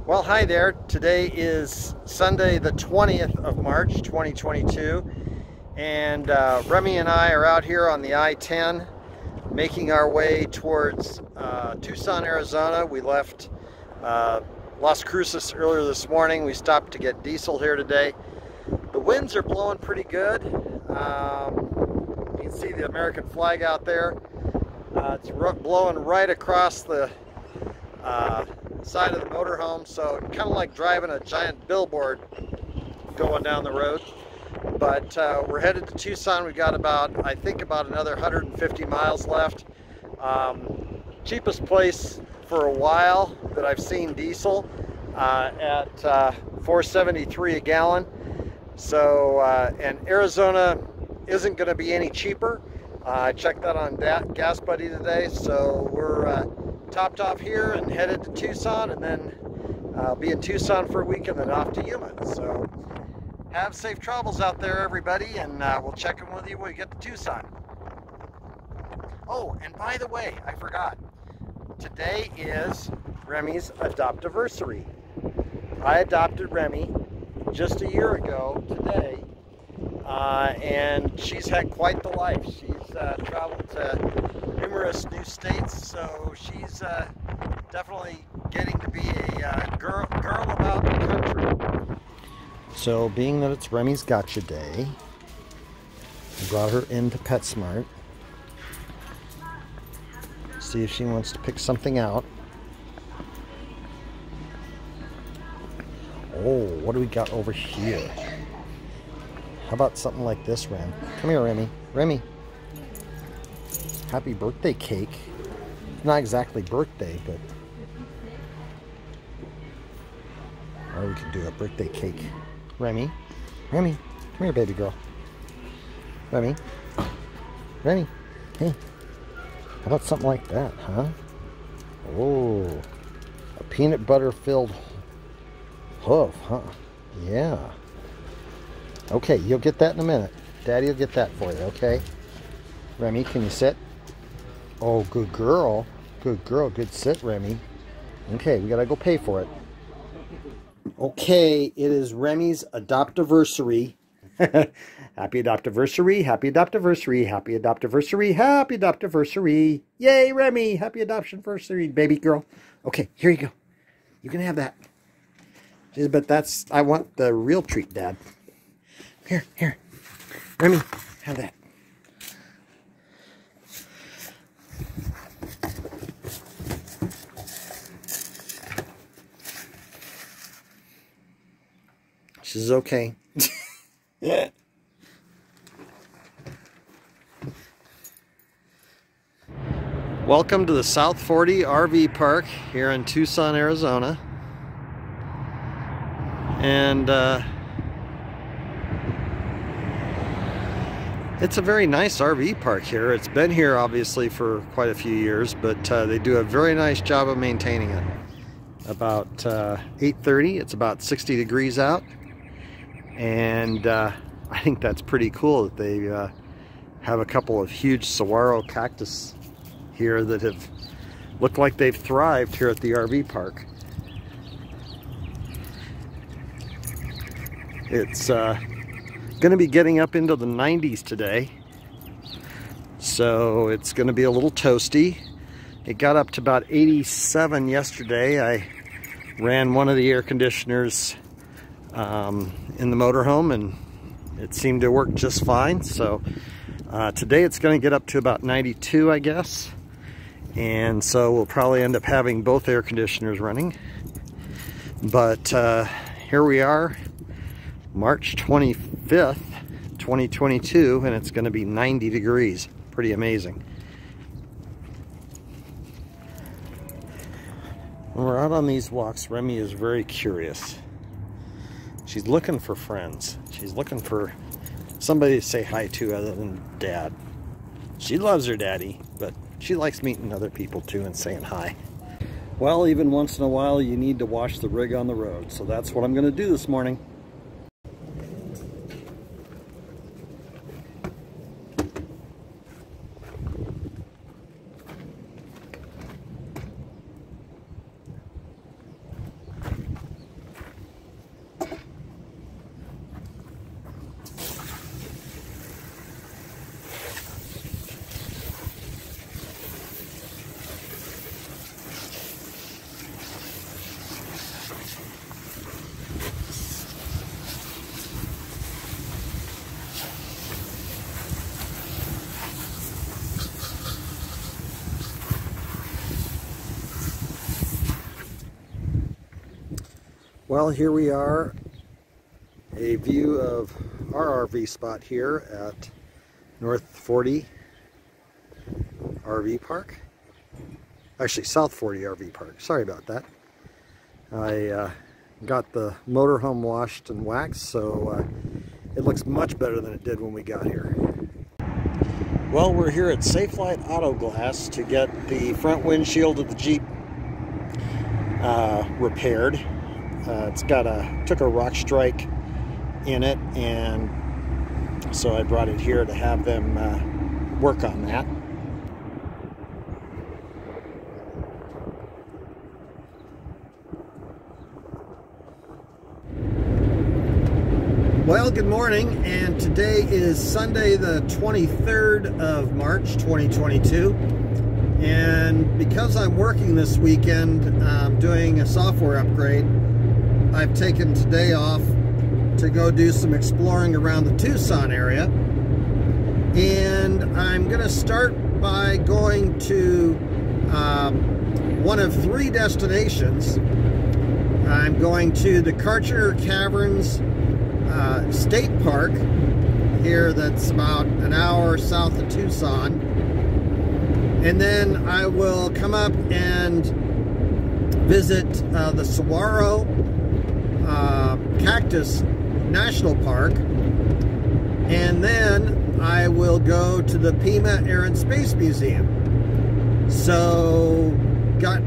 Well, hi there. Today is Sunday the 20th of March 2022, and Remi and I are out here on the I-10 making our way towards Tucson, Arizona. We left Las Cruces earlier this morning. We stopped to get diesel here today. The winds are blowing pretty good. You can see the American flag out there. It's blowing right across the side of the motorhome, so kind of like driving a giant billboard going down the road. But we're headed to Tucson. We've got I think about another 150 miles left. Cheapest place for a while that I've seen diesel at $4.73 a gallon. So, and Arizona isn't going to be any cheaper. I checked that on Gas Buddy today, so we're topped off here and headed to Tucson, and then be in Tucson for a week and then off to Yuma. So have safe travels out there, everybody, and we'll check in with you when we get to Tucson. Oh, and by the way, I forgot. Today is Remi's adoptiversary. I adopted Remi just a year ago today, and she's had quite the life. She's traveled to numerous new states, so she's definitely getting to be a girl about the country. So being that it's Remi's Gotcha Day, I brought her into PetSmart. See if she wants to pick something out. Oh, what do we got over here? How about something like this, Rem? Come here, Remi. Remi. Happy birthday cake. Not exactly birthday, but... or we could do a birthday cake. Remi. Remi. Come here, baby girl. Remi. Remi. Hey. How about something like that, huh? Oh. A peanut butter filled hoof, huh? Yeah. Okay, you'll get that in a minute. Daddy will get that for you, okay? Remi, can you sit? Oh, good girl. Good girl. Good sit, Remi. Okay, we gotta go pay for it. Okay, it is Remi's adoptiversary. Happy adoptiversary, happy adoptiversary, happy adoptiversary, happy adoptiversary. Yay, Remi, happy adoptionversary, baby girl. Okay, here you go. You can have that. But I want the real treat, Dad. Here. Remi, have that. This is okay. Yeah. Welcome to the South 40 RV Park here in Tucson, Arizona. And it's a very nice RV park here. It's been here obviously for quite a few years, but they do a very nice job of maintaining it. About 8:30, it's about 60 degrees out, and I think that's pretty cool that they have a couple of huge saguaro cactus here that have looked like they've thrived here at the RV park. It's going to be getting up into the 90s today, so it's going to be a little toasty. It got up to about 87 yesterday. I ran one of the air conditioners in the motorhome, and it seemed to work just fine. So today it's going to get up to about 92, I guess, and so we'll probably end up having both air conditioners running. But here we are, March 25th, 2022, and it's going to be 90 degrees. Pretty amazing. When we're out on these walks, Remi is very curious. She's looking for friends. She's looking for somebody to say hi to other than Dad. She loves her daddy, but she likes meeting other people too and saying hi. Well, even once in a while you need to wash the rig on the road, so that's what I'm going to do this morning. Well, here we are, a view of our RV spot here at North 40 RV Park. Actually, South 40 RV Park. Sorry about that. I got the motorhome washed and waxed, so it looks much better than it did when we got here. Well, we're here at Safelite Auto Glass to get the front windshield of the Jeep repaired. Took a rock strike in it, and so I brought it here to have them work on that. Well, good morning, and today is Sunday the 23rd of March 2022, and because I'm working this weekend doing a software upgrade, I've taken today off to go do some exploring around the Tucson area. And I'm going to start by going to one of three destinations. I'm going to the Karcher Caverns State Park here, that's about an hour south of Tucson. And then I will come up and visit the Saguaro Cactus National Park, and then I will go to the Pima Air and Space Museum. So got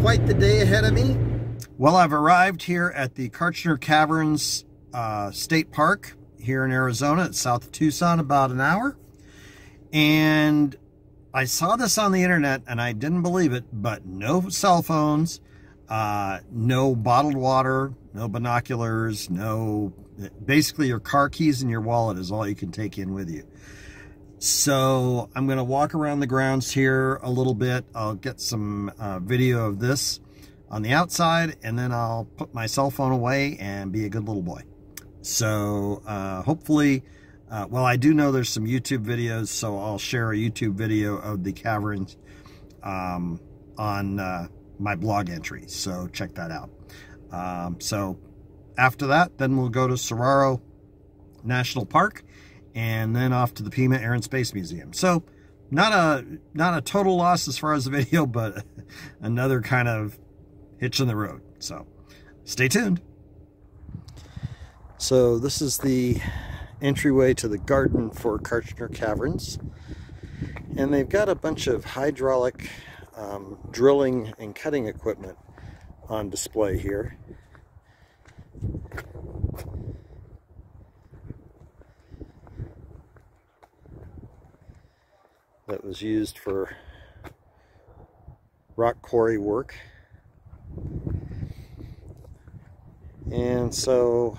quite the day ahead of me. Well, I've arrived here at the Karchner Caverns State Park here in Arizona. It's south of Tucson, about an hour, and I saw this on the internet and I didn't believe it, but no cell phones, no bottled water, no binoculars, basically your car keys and your wallet is all you can take in with you. So I'm going to walk around the grounds here a little bit. I'll get some video of this on the outside, and then I'll put my cell phone away and be a good little boy. So hopefully, well, I do know there's some YouTube videos, so I'll share a YouTube video of the caverns on my blog entry, so check that out. So after that, then we'll go to Saguaro National Park, and then off to the Pima Air and Space Museum. So not a total loss as far as the video, but another kind of hitch in the road. So stay tuned. So this is the entryway to the garden for Karchner Caverns, and they've got a bunch of hydraulic drilling and cutting equipment on display here. That was used for rock quarry work. And so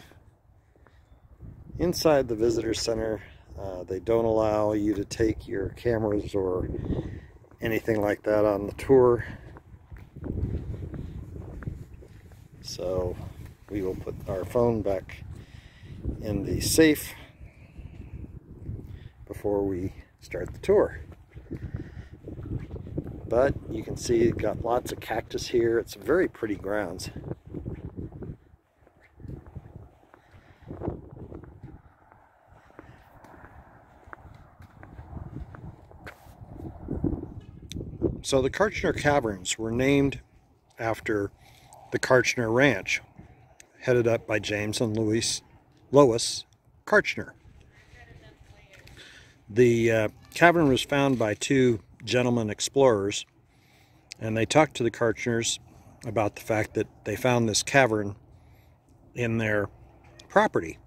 inside the visitor center, they don't allow you to take your cameras or anything like that on the tour. So we will put our phone back in the safe before we start the tour. But you can see you've got lots of cactus here. It's very pretty grounds. So the Karchner Caverns were named after the Karchner Ranch, headed up by James and Lois Karchner. The cavern was found by two gentlemen explorers, and they talked to the Karchners about the fact that they found this cavern in their property.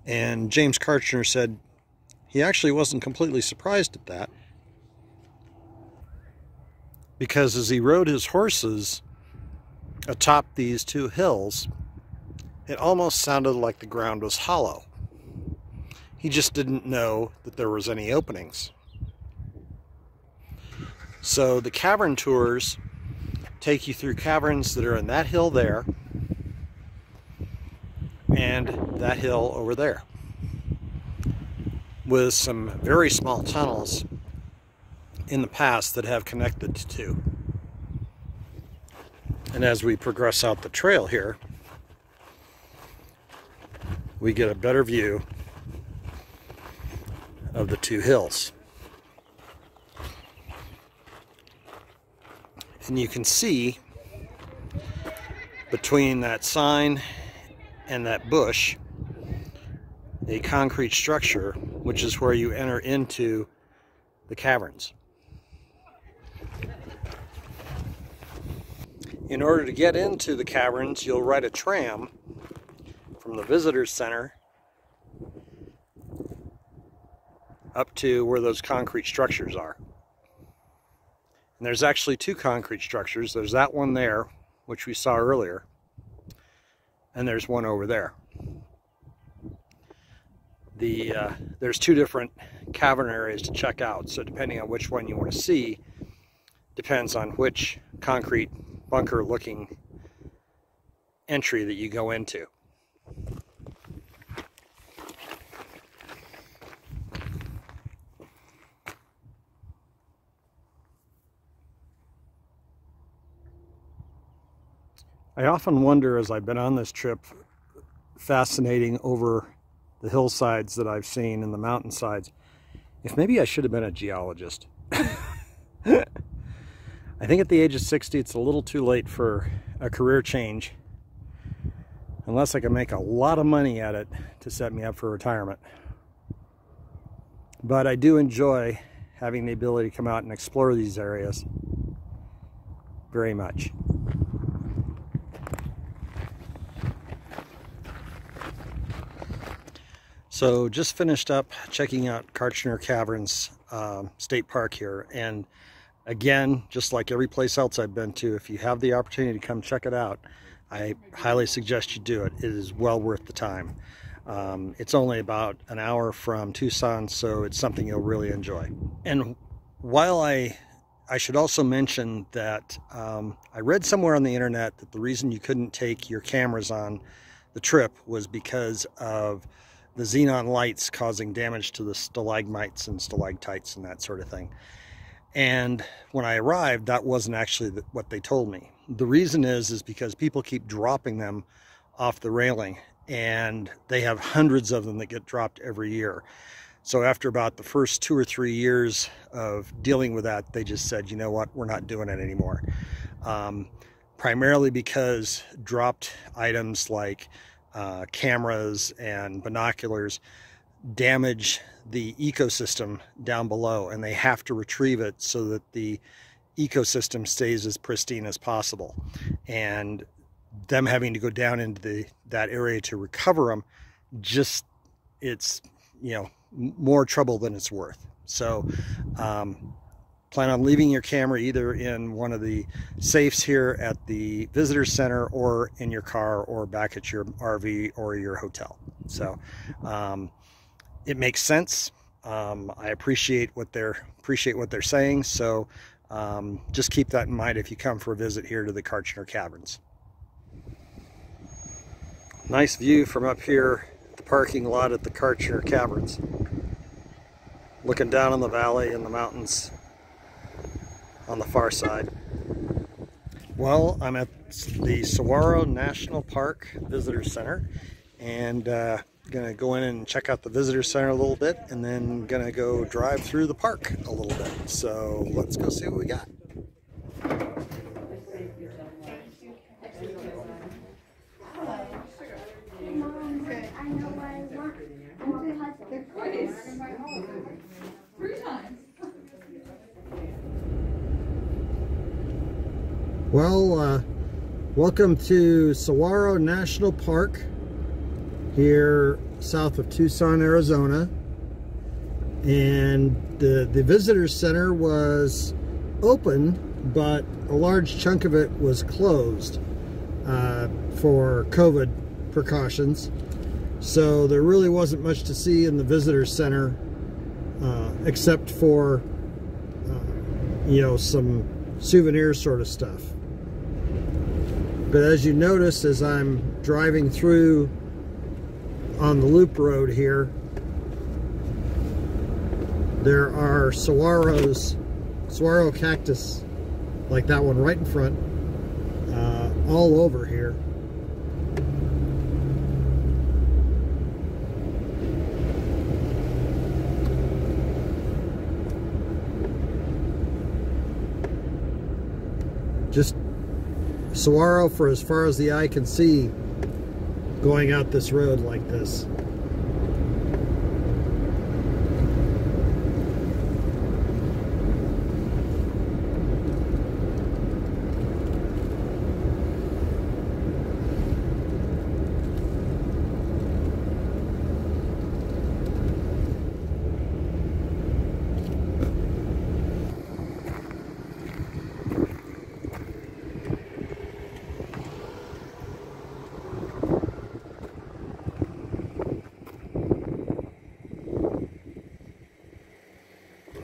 And James Karchner said he actually wasn't completely surprised at that, because as he rode his horses atop these two hills, it almost sounded like the ground was hollow. He just didn't know that there was any openings. So the cavern tours take you through caverns that are in that hill there and that hill over there, with some very small tunnels in the past that have connected to. And as we progress out the trail here, we get a better view of the two hills. And you can see between that sign and that bush a concrete structure, which is where you enter into the caverns. In order to get into the caverns, you'll ride a tram from the visitor center up to where those concrete structures are. And there's actually two concrete structures. There's that one there, which we saw earlier, and there's one over there. There's two different cavern areas to check out, so depending on which one you want to see, depends on which concrete bunker looking entry that you go into. I often wonder, as I've been on this trip, fascinating over the hillsides that I've seen and the mountainsides, if maybe I should have been a geologist. I think at the age of 60, it's a little too late for a career change, unless I can make a lot of money at it to set me up for retirement. But I do enjoy having the ability to come out and explore these areas very much. So just finished up checking out Kirchner Caverns State Park here, and again, just like every place else I've been to, if you have the opportunity to come check it out, I highly suggest you do it. It is well worth the time. It's only about an hour from Tucson, so it's something you'll really enjoy. And while I should also mention that I read somewhere on the internet that the reason you couldn't take your cameras on the trip was because of the xenon lights causing damage to the stalagmites and stalactites and that sort of thing. And when I arrived, that wasn't actually what they told me. The reason is because people keep dropping them off the railing, and they have hundreds of them that get dropped every year. So after about the first 2 or 3 years of dealing with that, they just said, you know what, we're not doing it anymore. Primarily because dropped items like cameras and binoculars damage the ecosystem down below, and they have to retrieve it so that the ecosystem stays as pristine as possible. And them having to go down into that area to recover them, just, it's, you know, more trouble than it's worth. So plan on leaving your camera either in one of the safes here at the visitor center, or in your car, or back at your RV or your hotel. So it makes sense. I appreciate what they're saying. So just keep that in mind if you come for a visit here to the Karchner Caverns. Nice view from up here, the parking lot at the Karchner Caverns. Looking down on the valley and the mountains on the far side. Well, I'm at the Saguaro National Park Visitor Center, and gonna go in and check out the visitor center a little bit, and then gonna go drive through the park a little bit. So let's go see what we got. Well, welcome to Saguaro National Park here south of Tucson, Arizona. And the visitor center was open, but a large chunk of it was closed for COVID precautions. So there really wasn't much to see in the visitor center except for you know, some souvenir sort of stuff. But as you notice, as I'm driving through on the loop road here, there are saguaro cactus, like that one right in front, all over here. Just saguaro for as far as the eye can see going out this road like this.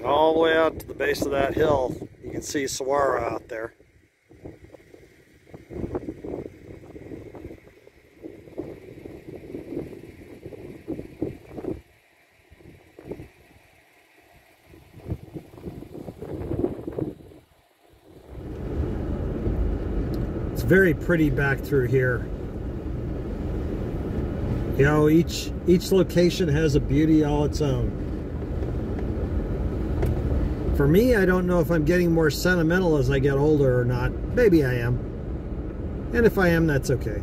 All the way out to the base of that hill, you can see saguaro out there. It's very pretty back through here. You know, each location has a beauty all its own. For me, I don't know if I'm getting more sentimental as I get older or not. Maybe I am. And if I am, that's okay.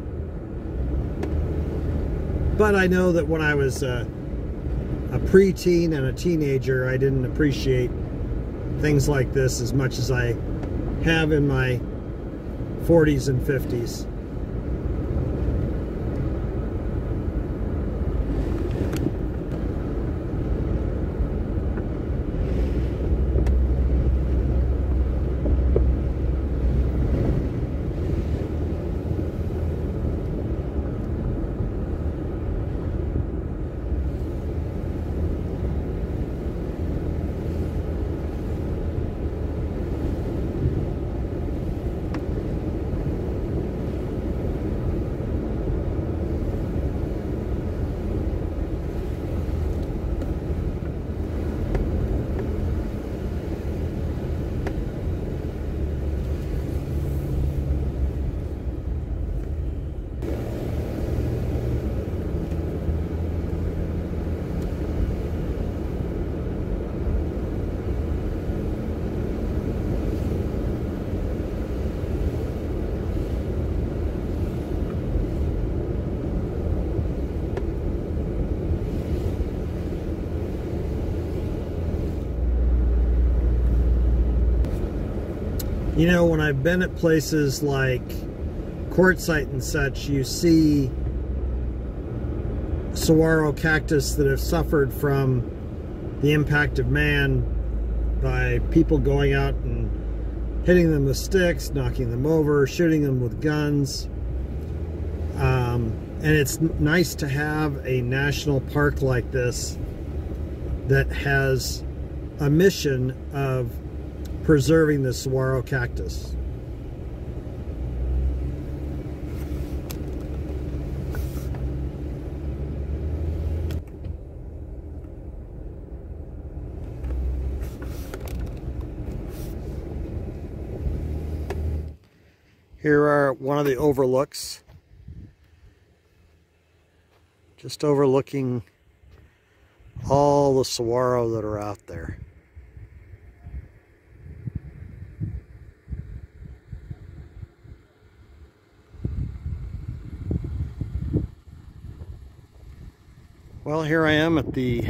But I know that when I was a preteen and a teenager, I didn't appreciate things like this as much as I have in my 40s and 50s. You know, when I've been at places like Quartzsite and such, you see saguaro cactus that have suffered from the impact of man by people going out and hitting them with sticks, knocking them over, shooting them with guns. And it's nice to have a national park like this that has a mission of preserving the saguaro cactus. Here are one of the overlooks, just overlooking all the saguaro that are out there. Well, here I am at the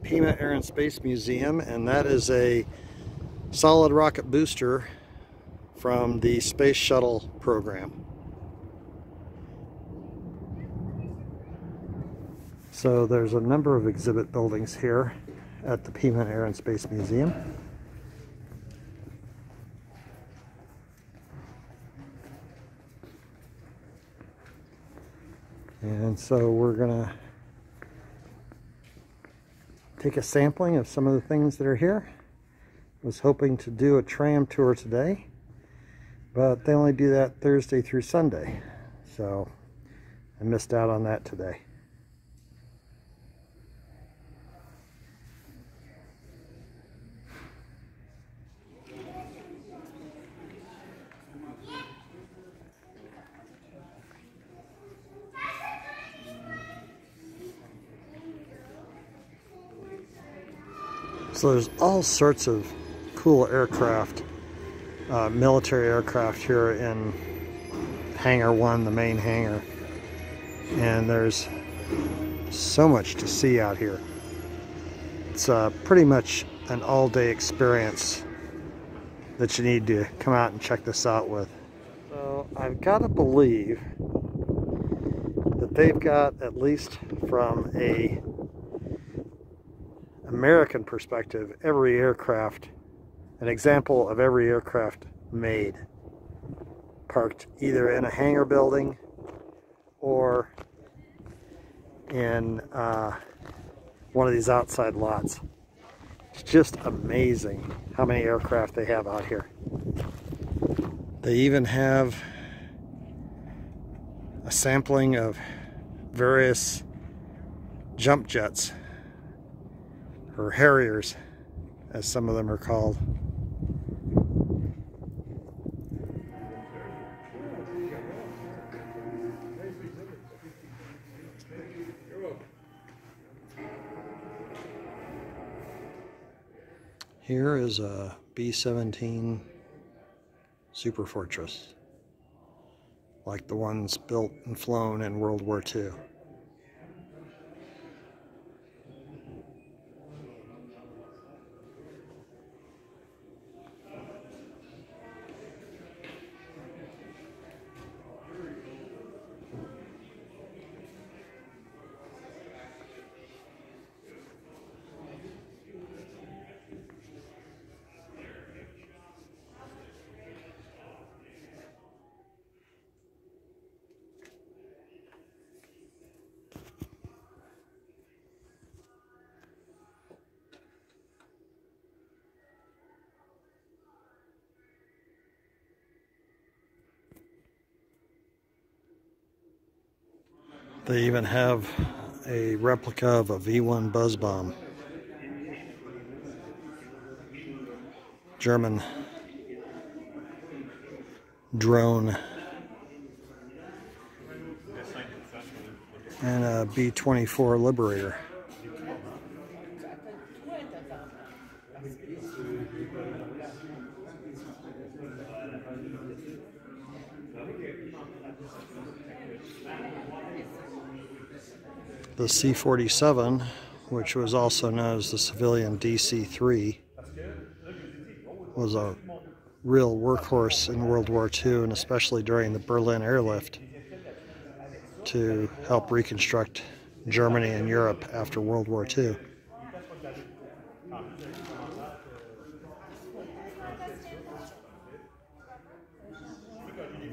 Pima Air and Space Museum, and that is a solid rocket booster from the Space Shuttle program. So there's a number of exhibit buildings here at the Pieman Air and Space Museum. And so we're gonna take a sampling of some of the things that are here. I was hoping to do a tram tour today, but they only do that Thursday through Sunday, so I missed out on that today. So there's all sorts of cool aircraft, military aircraft here in Hangar 1, the main hangar. And there's so much to see out here. It's pretty much an all-day experience that you need to come out and check this out with. So I've got to believe that they've got, at least from a American perspective, every aircraft, an example of every aircraft made, parked either in a hangar building or in one of these outside lots. It's just amazing how many aircraft they have out here. They even have a sampling of various jump jets, or Harriers, as some of them are called. Here is a B-17 Super Fortress, like the ones built and flown in World War II. They even have a replica of a V-1 buzz bomb. German drone. And a B-24 Liberator. The C-47, which was also known as the civilian DC-3, was a real workhorse in World War II, and especially during the Berlin airlift to help reconstruct Germany and Europe after World War II.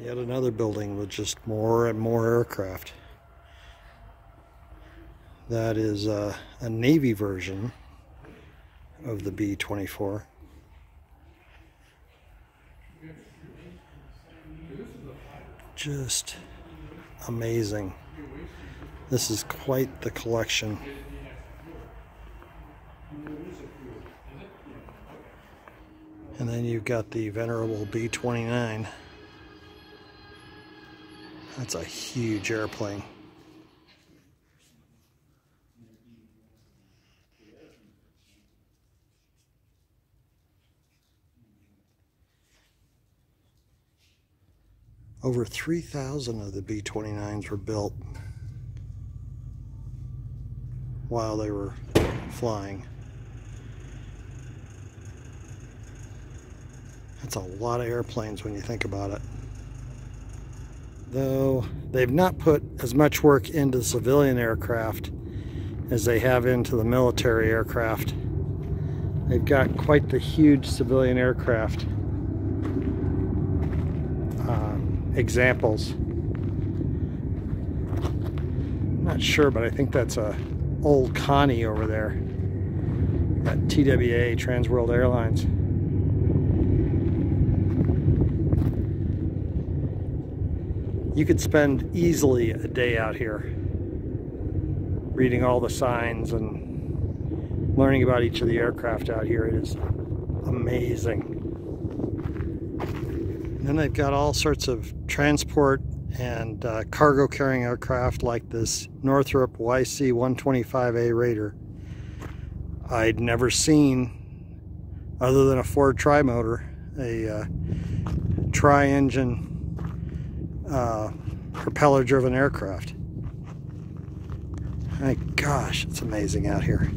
Yet another building with just more and more aircraft. That is a Navy version of the B-24. Just amazing. This is quite the collection. And then you've got the venerable B-29. That's a huge airplane. Over 3,000 of the B-29s were built while they were flying. That's a lot of airplanes when you think about it. Though they've not put as much work into civilian aircraft as they have into the military aircraft. They've got quite the huge civilian aircraft examples. I'm not sure, but I think that's a old Connie over there at TWA, Trans World Airlines. You could spend easily a day out here reading all the signs and learning about each of the aircraft out here. It is amazing. And then they've got all sorts of transport and cargo carrying aircraft like this Northrop YC-125A Raider. I'd never seen, other than a Ford tri-motor, a tri-engine propeller-driven aircraft. My gosh, it's amazing out here.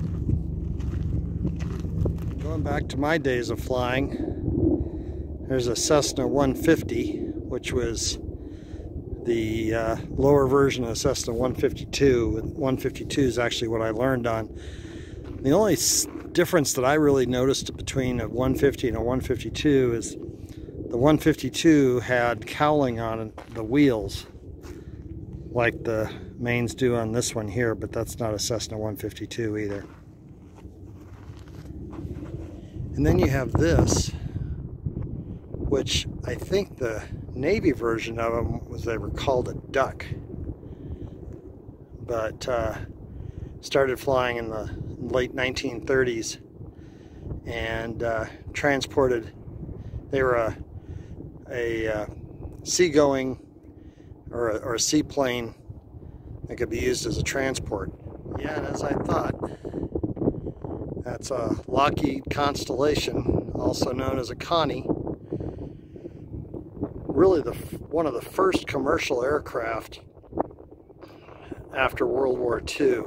Going back to my days of flying, there's a Cessna 150, which was the lower version of the Cessna 152. 152 is actually what I learned on. The only difference that I really noticed between a 150 and a 152 is the 152 had cowling on the wheels, like the mains do on this one here, but that's not a Cessna 152 either. And then you have this, which I think the Navy version of them was, they were called a duck, but started flying in the late 1930s and transported. They were a seagoing or a seaplane that could be used as a transport. Yeah, and as I thought, that's a Lockheed Constellation, also known as a Connie. Really one of the first commercial aircraft after World War II.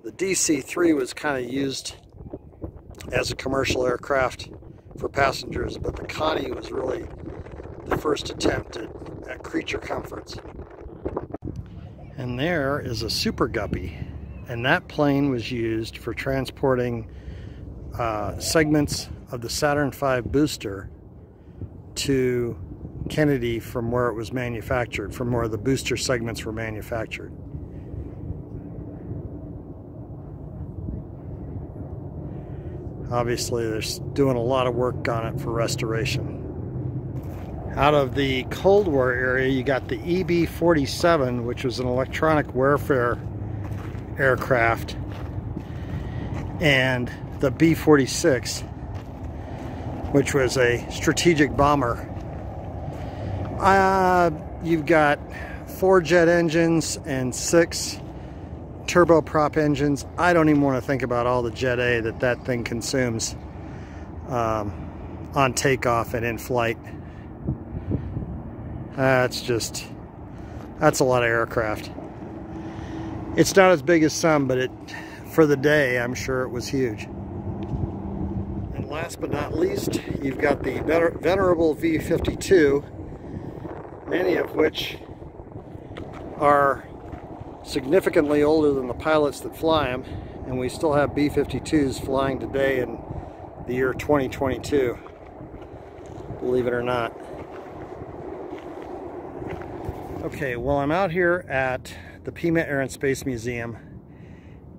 The DC-3 was kind of used as a commercial aircraft for passengers, but the Connie was really the first attempt at creature comforts. And there is a Super Guppy, and that plane was used for transporting segments of the Saturn V booster to Kennedy from where it was manufactured, from where the booster segments were manufactured. Obviously, they're doing a lot of work on it for restoration. Out of the Cold War area, you got the EB-47, which was an electronic warfare aircraft, and the B-46, which was a strategic bomber. You've got 4 jet engines and 6 turboprop engines. I don't even want to think about all the Jet A that thing consumes on takeoff and in flight. That's a lot of aircraft. It's not as big as some, but for the day, I'm sure it was huge. And last but not least, you've got the venerable V-52, many of which are significantly older than the pilots that fly them, and we still have B-52s flying today in the year 2022, believe it or not. Okay, well, I'm out here at the Pima Air and Space Museum,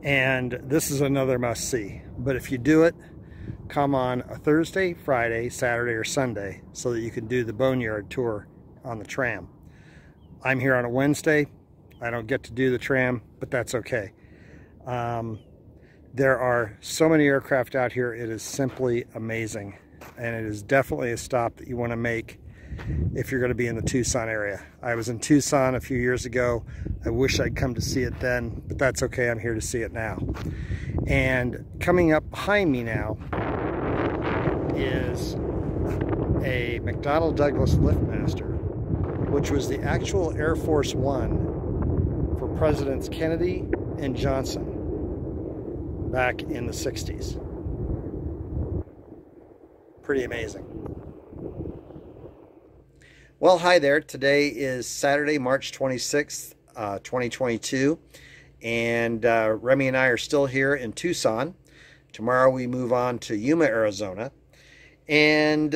and this is another must-see. But if you do it, come on a Thursday, Friday, Saturday, or Sunday so that you can do the Boneyard tour on the tram. I'm here on a Wednesday. I don't get to do the tram, but that's okay. There are so many aircraft out here. It is simply amazing, and it is definitely a stop that you want to make if you're going to be in the Tucson area. I was in Tucson a few years ago. I wish I'd come to see it then, but that's okay. I'm here to see it now. And coming up behind me now is a McDonnell Douglas Liftmaster, which was the actual Air Force One for Presidents Kennedy and Johnson back in the 60s. Pretty amazing. Well, hi there. Today is Saturday, March 26th, 2022, and Remi and I are still here in Tucson. Tomorrow we move on to Yuma, Arizona, and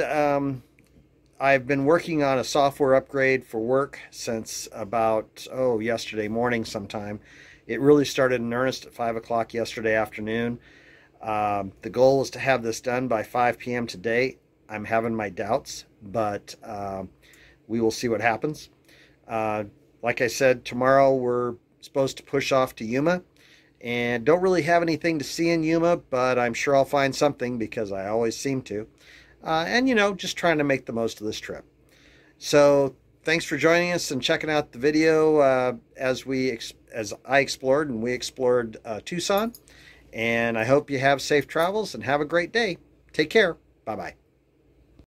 I've been working on a software upgrade for work since about, yesterday morning sometime. It really started in earnest at 5 o'clock yesterday afternoon. The goal is to have this done by 5 p.m. today. I'm having my doubts, but we will see what happens. Like I said, tomorrow we're supposed to push off to Yuma, and don't really have anything to see in Yuma, but I'm sure I'll find something because I always seem to. And, you know, just trying to make the most of this trip. So thanks for joining us and checking out the video as I explored and we explored Tucson. And I hope you have safe travels and have a great day. Take care. Bye-bye.